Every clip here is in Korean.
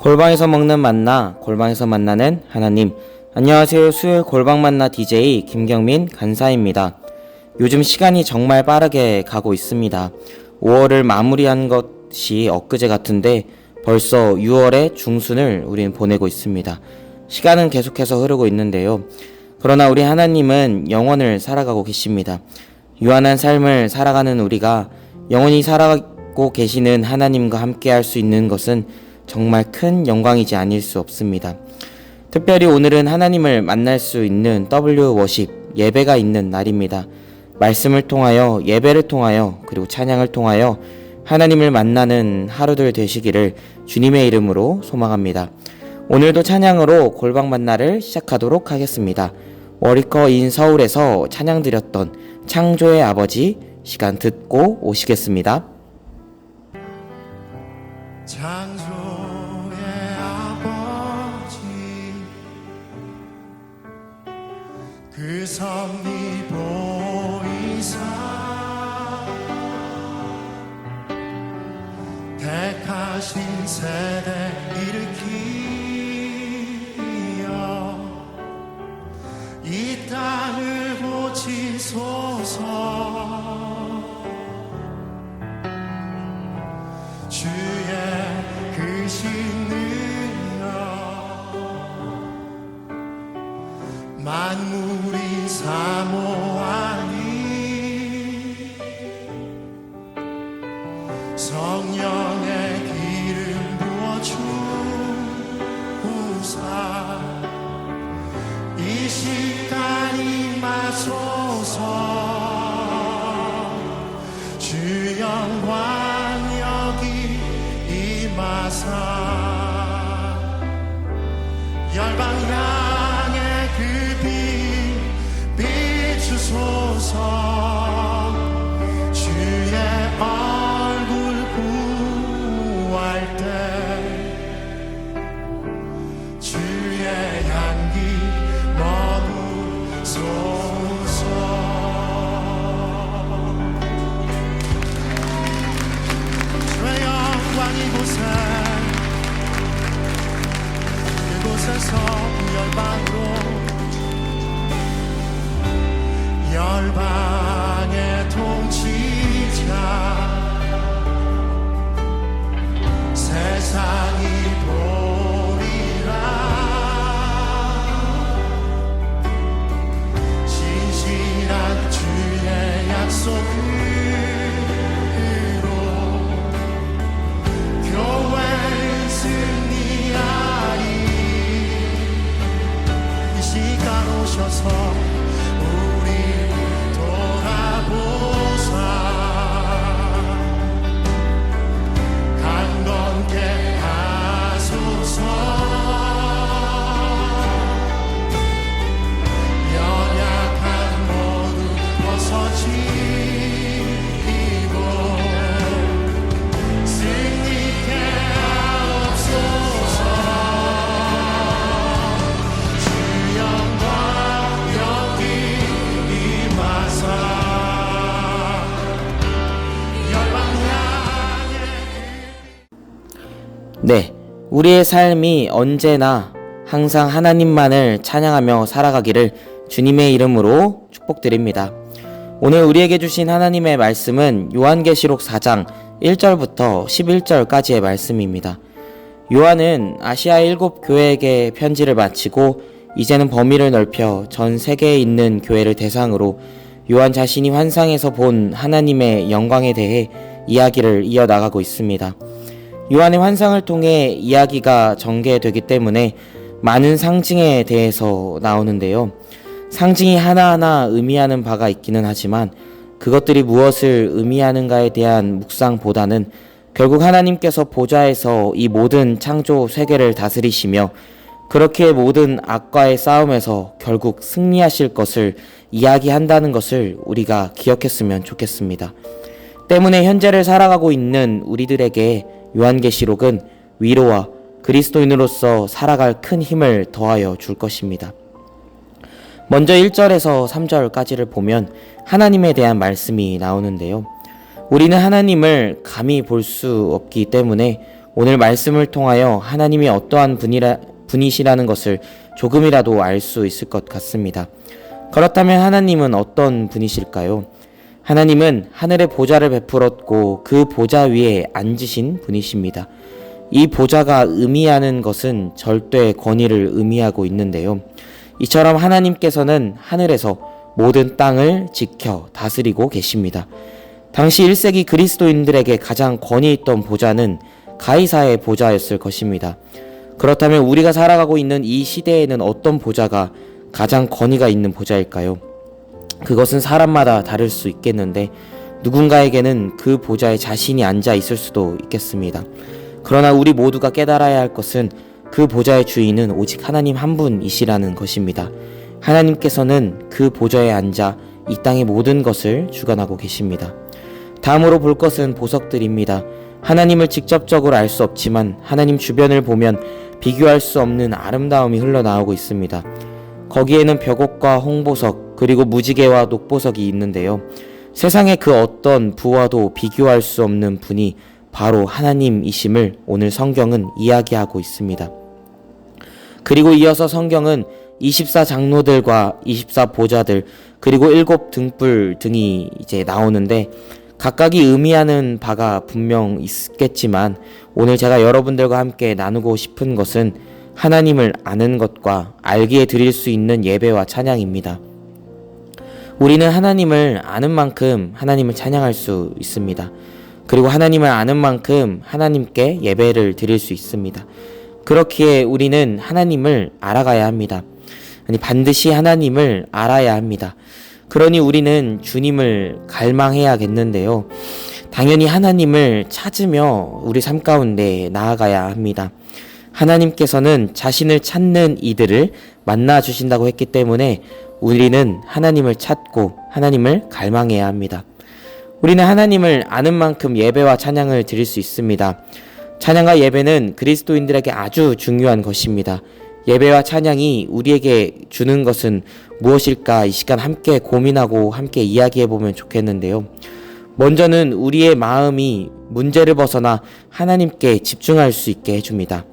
골방에서 먹는 만나, 골방에서 만나는 하나님. 안녕하세요. 수요일 골방 만나 DJ 김경민 간사입니다. 요즘 시간이 정말 빠르게 가고 있습니다. 5월을 마무리한 것이 엊그제 같은데 벌써 6월의 중순을 우리는 보내고 있습니다. 시간은 계속해서 흐르고 있는데요. 그러나 우리 하나님은 영원을 살아가고 계십니다. 유한한 삶을 살아가는 우리가 영원히 살아가고 계시는 하나님과 함께 할 수 있는 것은 정말 큰 영광이지 아닐 수 없습니다. 특별히 오늘은 하나님을 만날 수 있는 W 워십 예배가 있는 날입니다. 말씀을 통하여, 예배를 통하여, 그리고 찬양을 통하여 하나님을 만나는 하루들 되시기를 주님의 이름으로 소망합니다. 오늘도 찬양으로 골방 만나를 시작하도록 하겠습니다. 워리커인 서울에서 찬양 드렸던 창조의 아버지 시간 듣고 오시겠습니다. 창조의 아버지 그 섭리 보이사 택하신 세대 일으키어 이 땅을 고치소서. 주의 크신 능력 만물이 사모하니 성령의 기름 부어주사 이 시간 임하소서. 주 영광 임하사 열방 향해 그 빛 비추소서. 주의 얼굴 구할 때 주의 향기 머무소서. 이곳에 그곳에서 열방의 통치자 세상이 보리라. 신실한 주의 약속을 교회는 승리하리. 이 시간 오셔서 우리 돌아보사 강건케 하소서. 연약한 모두 벗어지고 승리케 하옵소서. 주 영광 여기 임하사 열방 향해. 네, 우리의 삶이 언제나 항상 하나님만을 찬양하며 살아가기를 주님의 이름으로 축복드립니다. 오늘 우리에게 주신 하나님의 말씀은 요한계시록 4장 1절부터 11절까지의 말씀입니다. 요한은 아시아 7교회에게 편지를 마치고 이제는 범위를 넓혀 전 세계에 있는 교회를 대상으로 요한 자신이 환상에서 본 하나님의 영광에 대해 이야기를 이어나가고 있습니다. 요한의 환상을 통해 이야기가 전개되기 때문에 많은 상징에 대해서 나오는데요. 상징이 하나하나 의미하는 바가 있기는 하지만 그것들이 무엇을 의미하는가에 대한 묵상보다는 결국 하나님께서 보좌에서 이 모든 창조 세계를 다스리시며 그렇게 모든 악과의 싸움에서 결국 승리하실 것을 이야기한다는 것을 우리가 기억했으면 좋겠습니다. 때문에 현재를 살아가고 있는 우리들에게 요한계시록은 위로와 그리스도인으로서 살아갈 큰 힘을 더하여 줄 것입니다. 먼저 1절에서 3절까지를 보면 하나님에 대한 말씀이 나오는데요. 우리는 하나님을 감히 볼 수 없기 때문에 오늘 말씀을 통하여 하나님이 어떠한 분이시라는 것을 조금이라도 알 수 있을 것 같습니다. 그렇다면 하나님은 어떤 분이실까요? 하나님은 하늘의 보좌를 베풀었고 그 보좌 위에 앉으신 분이십니다. 이 보좌가 의미하는 것은 절대의 권위를 의미하고 있는데요. 이처럼 하나님께서는 하늘에서 모든 땅을 지켜 다스리고 계십니다. 당시 1세기 그리스도인들에게 가장 권위 있던 보좌는 가이사의 보좌였을 것입니다. 그렇다면 우리가 살아가고 있는 이 시대에는 어떤 보좌가 가장 권위가 있는 보좌일까요? 그것은 사람마다 다를 수 있겠는데 누군가에게는 그 보좌에 자신이 앉아 있을 수도 있겠습니다. 그러나 우리 모두가 깨달아야 할 것은 그 보좌의 주인은 오직 하나님 한 분이시라는 것입니다. 하나님께서는 그 보좌에 앉아 이 땅의 모든 것을 주관하고 계십니다. 다음으로 볼 것은 보석들입니다. 하나님을 직접적으로 알 수 없지만 하나님 주변을 보면 비교할 수 없는 아름다움이 흘러나오고 있습니다. 거기에는 벽옥과 홍보석 그리고 무지개와 녹보석이 있는데요. 세상의 그 어떤 부와도 비교할 수 없는 분이 바로 하나님이심을 오늘 성경은 이야기하고 있습니다. 그리고 이어서 성경은 24장로들과 24보좌들 그리고 7 등불 등이 이제 나오는데 각각이 의미하는 바가 분명 있겠지만 오늘 제가 여러분들과 함께 나누고 싶은 것은 하나님을 아는 것과 알기에 드릴 수 있는 예배와 찬양입니다. 우리는 하나님을 아는 만큼 하나님을 찬양할 수 있습니다. 그리고 하나님을 아는 만큼 하나님께 예배를 드릴 수 있습니다. 그렇기에 우리는 하나님을 알아가야 합니다. 아니, 반드시 하나님을 알아야 합니다. 그러니 우리는 주님을 갈망해야겠는데요. 당연히 하나님을 찾으며 우리 삶 가운데 나아가야 합니다. 하나님께서는 자신을 찾는 이들을 만나 주신다고 했기 때문에 우리는 하나님을 찾고 하나님을 갈망해야 합니다. 우리는 하나님을 아는 만큼 예배와 찬양을 드릴 수 있습니다. 찬양과 예배는 그리스도인들에게 아주 중요한 것입니다. 예배와 찬양이 우리에게 주는 것은 무엇일까 이 시간 함께 고민하고 함께 이야기해 보면 좋겠는데요. 먼저는 우리의 마음이 문제를 벗어나 하나님께 집중할 수 있게 해줍니다.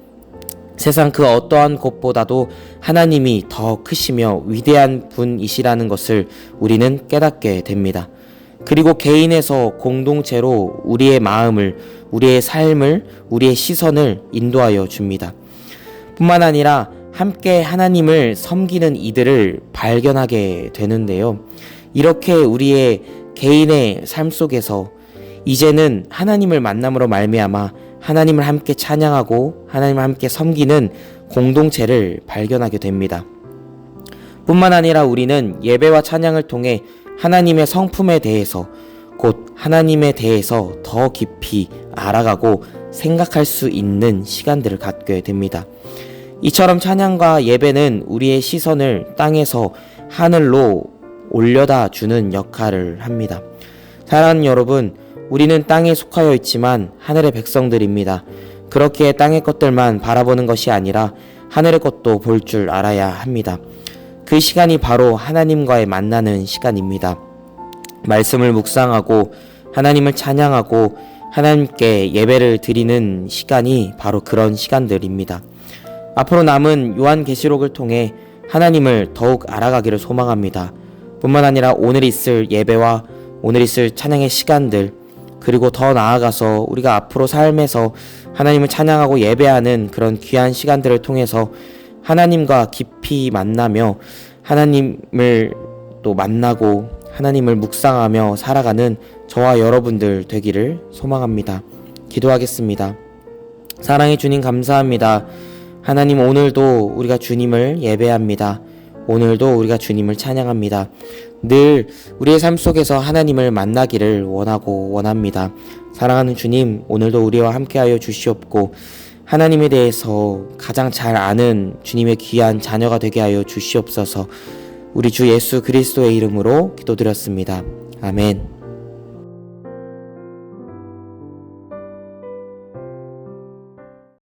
세상 그 어떠한 것보다도 하나님이 더 크시며 위대한 분이시라는 것을 우리는 깨닫게 됩니다. 그리고 개인에서 공동체로 우리의 마음을, 우리의 삶을, 우리의 시선을 인도하여 줍니다. 뿐만 아니라 함께 하나님을 섬기는 이들을 발견하게 되는데요. 이렇게 우리의 개인의 삶 속에서 이제는 하나님을 만남으로 말미암아 하나님을 함께 찬양하고 하나님을 함께 섬기는 공동체를 발견하게 됩니다. 뿐만 아니라 우리는 예배와 찬양을 통해 하나님의 성품에 대해서 곧 하나님에 대해서 더 깊이 알아가고 생각할 수 있는 시간들을 갖게 됩니다. 이처럼 찬양과 예배는 우리의 시선을 땅에서 하늘로 올려다 주는 역할을 합니다. 사랑하는 여러분, 우리는 땅에 속하여 있지만 하늘의 백성들입니다. 그렇기에 땅의 것들만 바라보는 것이 아니라 하늘의 것도 볼 줄 알아야 합니다. 그 시간이 바로 하나님과의 만나는 시간입니다. 말씀을 묵상하고 하나님을 찬양하고 하나님께 예배를 드리는 시간이 바로 그런 시간들입니다. 앞으로 남은 요한계시록을 통해 하나님을 더욱 알아가기를 소망합니다. 뿐만 아니라 오늘 있을 예배와 오늘 있을 찬양의 시간들 그리고 더 나아가서 우리가 앞으로 삶에서 하나님을 찬양하고 예배하는 그런 귀한 시간들을 통해서 하나님과 깊이 만나며 하나님을 또 만나고 하나님을 묵상하며 살아가는 저와 여러분들 되기를 소망합니다. 기도하겠습니다. 사랑의 주님 감사합니다. 하나님, 오늘도 우리가 주님을 예배합니다. 오늘도 우리가 주님을 찬양합니다. 늘 우리의 삶 속에서 하나님을 만나기를 원하고 원합니다. 사랑하는 주님, 오늘도 우리와 함께하여 주시옵고 하나님에 대해서 가장 잘 아는 주님의 귀한 자녀가 되게 하여 주시옵소서. 우리 주 예수 그리스도의 이름으로 기도드렸습니다. 아멘.